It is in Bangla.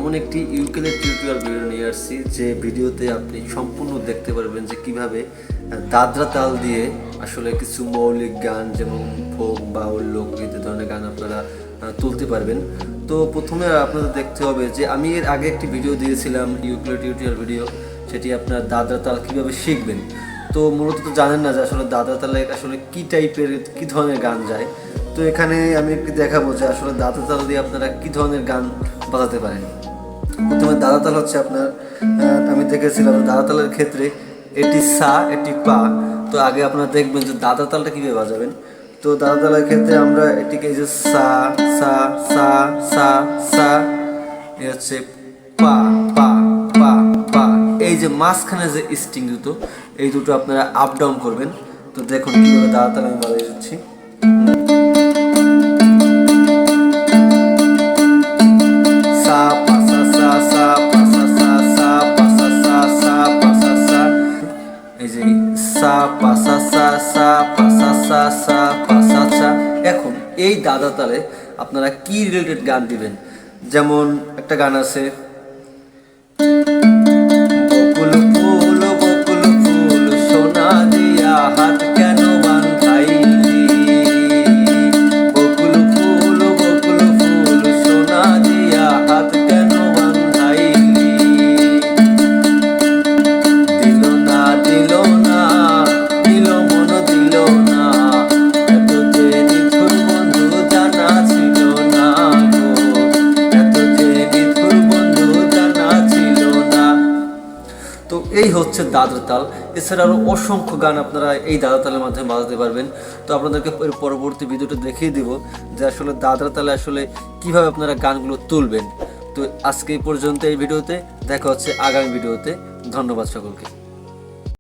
এমন একটি ইউকেলেলে টিউটোরিয়াল ভিডিও নিয়ে আসছি যে ভিডিওতে আপনি সম্পূর্ণ দেখতে পারবেন যে কিভাবে দাদরা তাল দিয়ে আসলে কিছু মৌলিক গান যেমন ফোক বাউল লোকগীত ধরনের গান আপনারা তুলতে পারবেন। তো প্রথমে আপনাদের দেখতে হবে যে আমি এর আগে একটি ভিডিও দিয়েছিলাম ইউকেলেলে টিউটোরিয়াল ভিডিও, সেটি আপনার দাদরা তাল কীভাবে শিখবেন। তো মূলত তো জানেন না যে আসলে দাদরা তালে আসলে কী টাইপের কী ধরনের গান যায়। তো এখানে আমি একটু দেখাবো যে আসলে দাদরা তাল দিয়ে আপনারা কী ধরনের গান বাজাতে পারেন। প্রথমে দাদরা তাল হচ্ছে আপনার আমি দেখেছিলাম দাদরা তালের ক্ষেত্রে এটি সা এটি পা। তো আগে আপনারা দেখবেন যে দাদরা তালটা কীভাবে বাজাবেন। তো দাদরা তালের ক্ষেত্রে আমরা এটিকে যে সা সা সা সা সা এ হচ্ছে পা পা পা পা, এই যে মাঝখানে যে স্ট্রিং দুটো এই দুটো আপনারা আপ ডাউন করবেন। তো দেখুন কীভাবে দাদরা তাল আমি বাজিয়ে দিচ্ছি। এখন এই দাদরা তালে আপনারা কি রিলেটেড গান দিবেন, যেমন একটা গান আছে বকুল ফুল সোনা দিয়া হাত কেন বাঁধাইলি, বকুল ফুল সোনা দিয়া হাত কেন বাঁধাইলি, দিল না দিল না দিল মন দিল না, এত যে নিঠুর বন্ধু জানা ছিল না গো, এত যে নিঠুর বন্ধু জানা ছিল না। তো এই হচ্ছে দাদরা তাল। এছাড়া আরও অসংখ্য গান আপনারা এই দাদরা তালের মাধ্যমে বাজাতে পারবেন। তো আপনাদেরকে পরবর্তী ভিডিওটা দেখিয়ে দিব যে আসলে দাদরা তালে আসলে কীভাবে আপনারা গানগুলো তুলবেন। তো আজকে এই পর্যন্ত এই ভিডিওতে, দেখা হচ্ছে আগামী ভিডিওতে। ধন্যবাদ সকলকে।